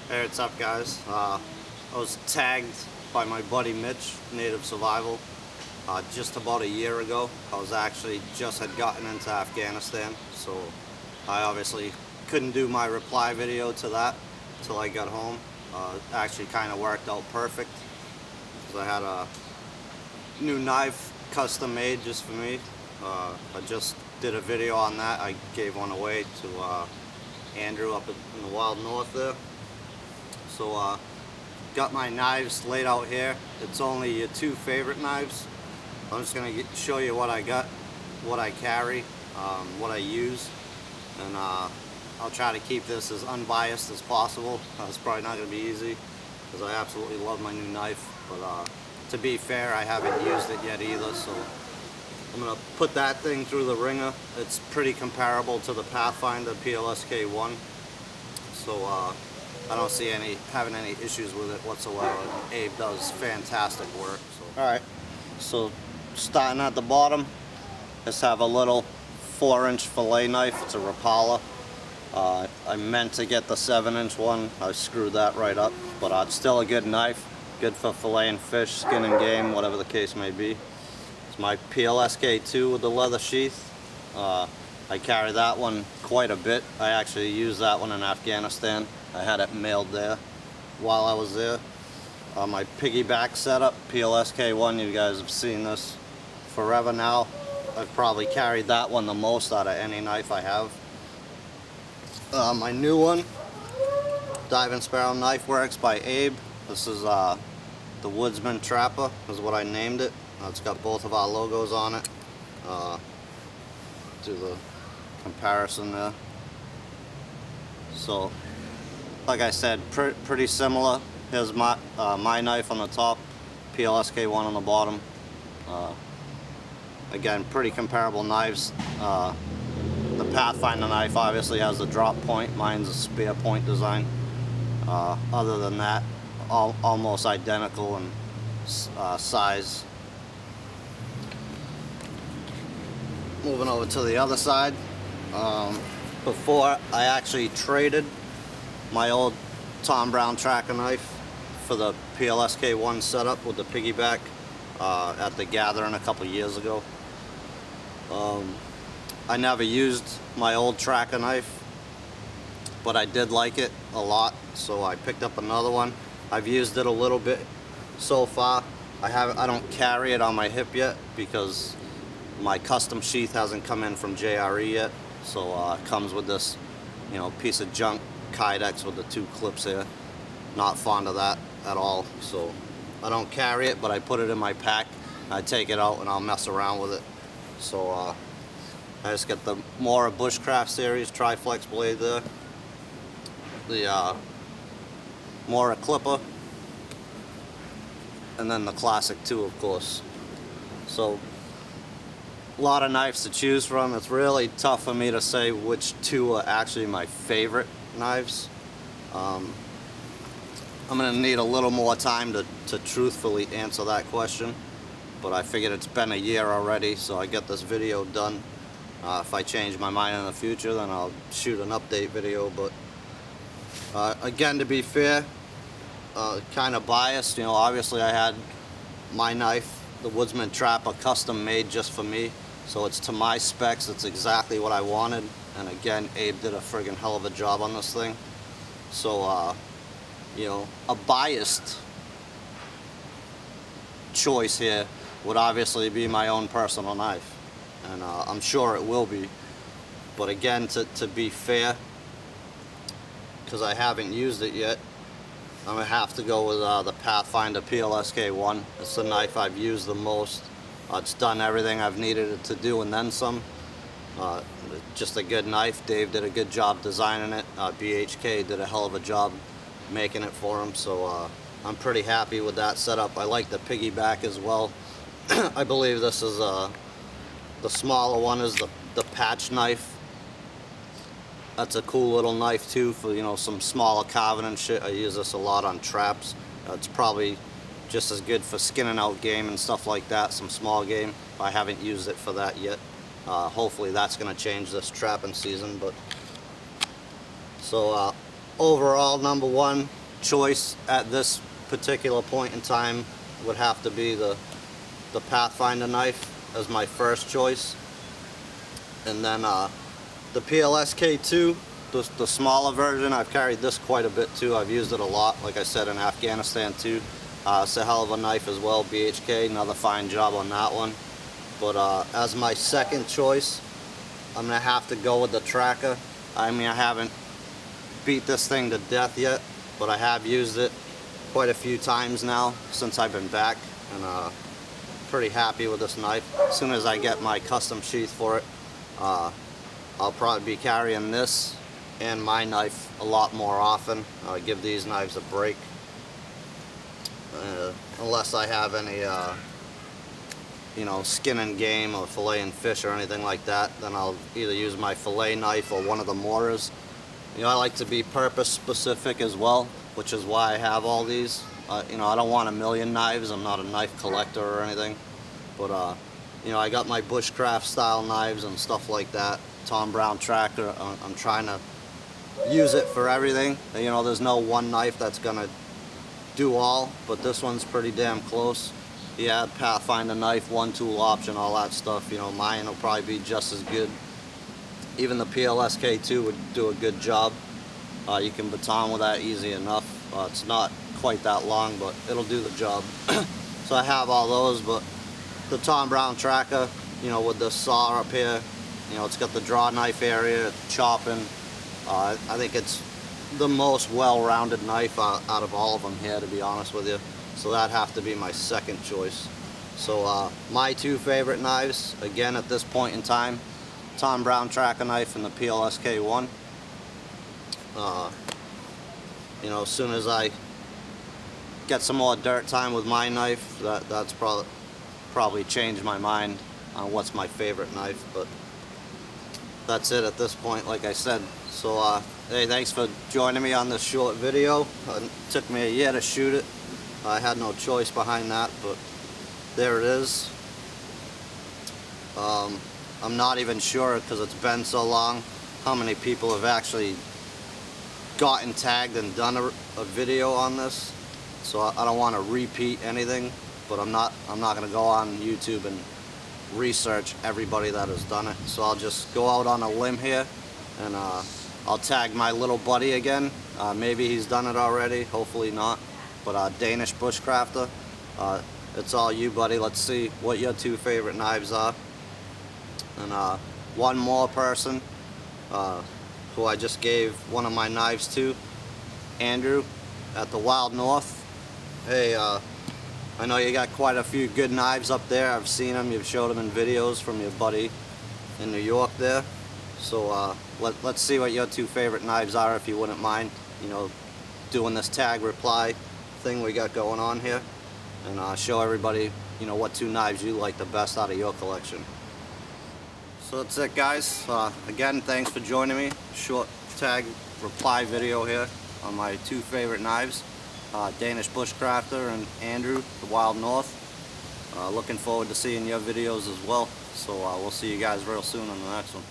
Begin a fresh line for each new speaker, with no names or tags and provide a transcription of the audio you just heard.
Hey, what's up, guys? I was tagged by my buddy Mitch, Native Survival, just about a year ago. I was actually just had gotten into Afghanistan, so I obviously couldn't do my reply video to that till I got home. Actually kind of worked out perfect because I had a new knife custom made just for me. I just did a video on that. I gave one away to Andrew up in the wild north there. So got my knives laid out here. It's only your two favorite knives. I'm just going to show you what I got, what I carry, what I use, and I'll try to keep this as unbiased as possible. It's probably not going to be easy because I absolutely love my new knife, but to be fair, I haven't used it yet either, so I'm going to put that thing through the ringer. It's pretty comparable to the Pathfinder PLSK1, so I don't see having any issues with it whatsoever. Abe does fantastic work. So. Alright, so starting at the bottom, just have a little 4-inch fillet knife. It's a Rapala. I meant to get the 7-inch one. I screwed that right up, but it's still a good knife. Good for filleting fish, skinning game, whatever the case may be. It's my PLSK2 with the leather sheath. I carry that one quite a bit. I actually used that one in Afghanistan. I had it mailed there while I was there. My piggyback setup, PLSK1, you guys have seen this forever now. I've probably carried that one the most out of any knife I have. My new one, Diving Sparrow Knife Works by Abe. This is the Woodsman Trapper, is what I named it. It's got both of our logos on it. Do the comparison there. So, like I said, pretty similar. Here's my knife on the top, PLSK1 on the bottom. Again, pretty comparable knives. The Pathfinder knife obviously has the drop point. Mine's a spear point design. Other than that, almost identical in size. Moving over to the other side. Before, I actually traded my old Tom Brown tracker knife for the PLSK1 setup with the piggyback at the gathering a couple years ago. I never used my old tracker knife, but I did like it a lot, so I picked up another one. I've used it a little bit so far. I don't carry it on my hip yet because my custom sheath hasn't come in from JRE yet, so it comes with this, piece of junk Kydex with the two clips here. Not fond of that at all, so I don't carry it, but I put it in my pack. I take it out and I'll mess around with it. So I just get the Bushcraft series Tri-Flex blade there, the Mora clipper, and then the Classic 2, of course. So a lot of knives to choose from. It's really tough for me to say which two are actually my favorite knives. I'm going to need a little more time to truthfully answer that question, but I figured it's been a year already, so I get this video done. If I change my mind in the future, then I'll shoot an update video, but again, to be fair, kind of biased. Obviously I had my knife, the Woodsman Trapper, custom made just for me, so it's to my specs. It's exactly what I wanted, and again, Abe did a friggin' hell of a job on this thing. So a biased choice here would obviously be my own personal knife, and I'm sure it will be, but again, to be fair, because I haven't used it yet, I'm going to have to go with the Pathfinder PLSK1. It's the knife I've used the most. It's done everything I've needed it to do and then some. Just a good knife. Dave did a good job designing it. BHK did a hell of a job making it for him, so I'm pretty happy with that setup. I like the piggyback as well. I believe this is the smaller one is the patch knife. That's a cool little knife too for some smaller carving and shit. I use this a lot on traps. It's probably just as good for skinning out game and stuff like that, some small game. I haven't used it for that yet. Hopefully that's going to change this trapping season. But so overall, number one, choice at this particular point in time would have to be the Pathfinder knife as my first choice, and then the PLSK2, the smaller version. I've carried this quite a bit too. I've used it a lot, like I said, in Afghanistan too. It's a hell of a knife as well. BHK, another fine job on that one. But as my second choice, I'm gonna have to go with the Tracker. I mean, I haven't beat this thing to death yet, but I have used it quite a few times now since I've been back, and pretty happy with this knife. As soon as I get my custom sheath for it, I'll probably be carrying this and my knife a lot more often. Give these knives a break. Unless I have any you know, skinning game or filleting fish or anything like that, then I'll either use my fillet knife or one of the mortars. You know, I like to be purpose specific as well, which is why I have all these. You know, I don't want a million knives. I'm not a knife collector or anything, but you know, I got my bushcraft style knives and stuff like that. Tom Brown Tracker. I'm trying to use it for everything. You know, there's no one knife that's gonna do all, but this one's pretty damn close. Yeah, Pathfinder knife, one tool option, all that stuff. You know, mine will probably be just as good. Even the PLSK2 would do a good job. You can baton with that easy enough. It's not quite that long, but it'll do the job. So I have all those, but the Tom Brown Tracker, you know, with the saw up here, you know, it's got the draw knife area, chopping. I think it's the most well-rounded knife out of all of them here, to be honest with you. So that'd have to be my second choice. So my two favorite knives, again at this point in time, Tom Brown Tracker knife and the PLSK1. You know, as soon as I get some more dirt time with my knife, that's probably changed my mind on what's my favorite knife. But that's it at this point, like I said. So hey, thanks for joining me on this short video. It took me a year to shoot it. I had no choice behind that, but there it is. I'm not even sure, because it's been so long, how many people have actually gotten tagged and done a video on this. So I don't want to repeat anything, but I'm not going to go on YouTube and research everybody that has done it. So I'll just go out on a limb here, and I'll tag my little buddy again. Maybe he's done it already, hopefully not. But Danishbushcrafter, it's all you, buddy. Let's see what your two favorite knives are. And one more person who I just gave one of my knives to, Andrew at the Wild North. Hey, I know you got quite a few good knives up there. I've seen them. You've showed them in videos from your buddy in New York there. So let's see what your two favorite knives are, if you wouldn't mind, you know, doing this tag reply thing we got going on here, and show everybody, you know, what two knives you like the best out of your collection. So that's it, guys. Again, thanks for joining me. Short tag reply video here on my two favorite knives, Danishbushcrafter and Andrew, the Wild North. Looking forward to seeing your videos as well. So we'll see you guys real soon on the next one.